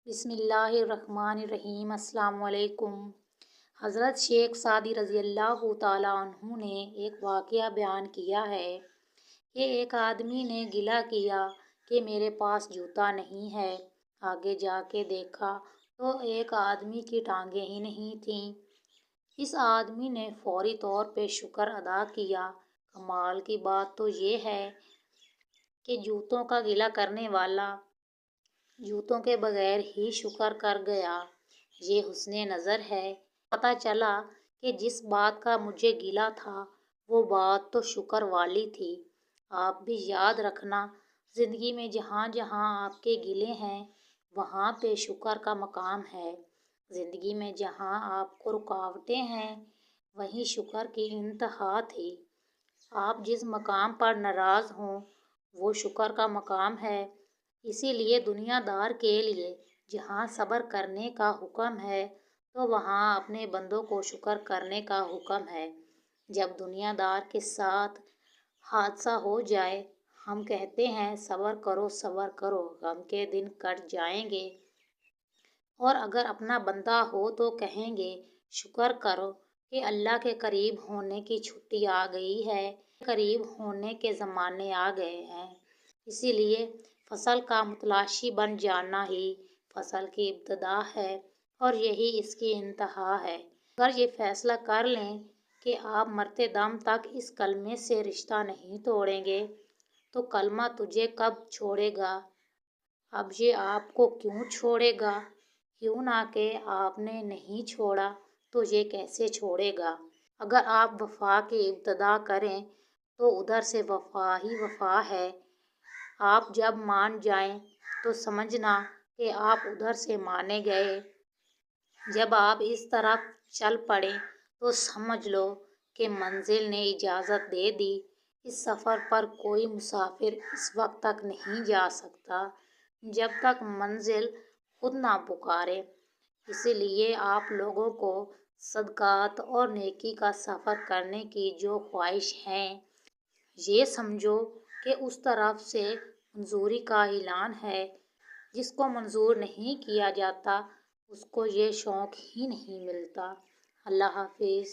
بسم اللہ الرحمن الرحیم۔ السلام علیکم۔ حضرت شیخ سعدی رضی اللہ تعالیٰ عنہ نے ایک واقعہ بیان کیا ہے کہ ایک آدمی نے گلہ کیا کہ میرے پاس جوتا نہیں ہے۔ آگے جا کے دیکھا تو ایک آدمی کی ٹانگیں ہی نہیں تھیں۔ اس آدمی نے فوری طور پہ شکر ادا کیا۔ کمال کی بات تو یہ ہے کہ جوتوں کا گلہ کرنے والا جوتوں کے بغیر ہی شکر کر گیا۔ یہ حسن نظر ہے۔ پتہ چلا کہ جس بات کا مجھے گلہ تھا وہ بات تو شکر والی تھی۔ آپ بھی یاد رکھنا، زندگی میں جہاں جہاں آپ کے گلے ہیں وہاں پہ شکر کا مقام ہے۔ زندگی میں جہاں آپ کو رکاوٹیں ہیں وہیں شکر کی انتہا تھی۔ آپ جس مقام پر ناراض ہوں وہ شکر کا مقام ہے۔ اسی لیے دنیا دار کے لیے جہاں صبر کرنے کا حکم ہے تو وہاں اپنے بندوں کو شکر کرنے کا حکم ہے۔ جب دنیا دار کے ساتھ حادثہ ہو جائے ہم کہتے ہیں صبر کرو غم کے دن کٹ جائیں گے، اور اگر اپنا بندہ ہو تو کہیں گے شکر کرو کہ اللہ کے قریب ہونے کی چھٹی آ گئی ہے، قریب ہونے کے زمانے آ گئے ہیں۔ اسی لیے فصل کا متلاشی بن جانا ہی فصل کی ابتدا ہے اور یہی اس کی انتہا ہے۔ اگر یہ فیصلہ کر لیں کہ آپ مرتے دم تک اس کلمے سے رشتہ نہیں توڑیں گے تو کلمہ تجھے کب چھوڑے گا؟ اب یہ آپ کو کیوں چھوڑے گا؟ کیوں نہ کہ آپ نے نہیں چھوڑا تو یہ کیسے چھوڑے گا؟ اگر آپ وفا کی ابتدا کریں تو ادھر سے وفا ہی وفا ہے۔ آپ جب مان جائیں تو سمجھنا کہ آپ ادھر سے مانے گئے۔ جب آپ اس طرف چل پڑیں تو سمجھ لو کہ منزل نے اجازت دے دی۔ اس سفر پر کوئی مسافر اس وقت تک نہیں جا سکتا جب تک منزل خود نہ پکارے۔ اسی لیے آپ لوگوں کو صدقات اور نیکی کا سفر کرنے کی جو خواہش ہے یہ سمجھو کہ اس طرف سے منظوری کا اعلان ہے۔ جس کو منظور نہیں کیا جاتا اس کو یہ شوق ہی نہیں ملتا۔ اللہ حافظ۔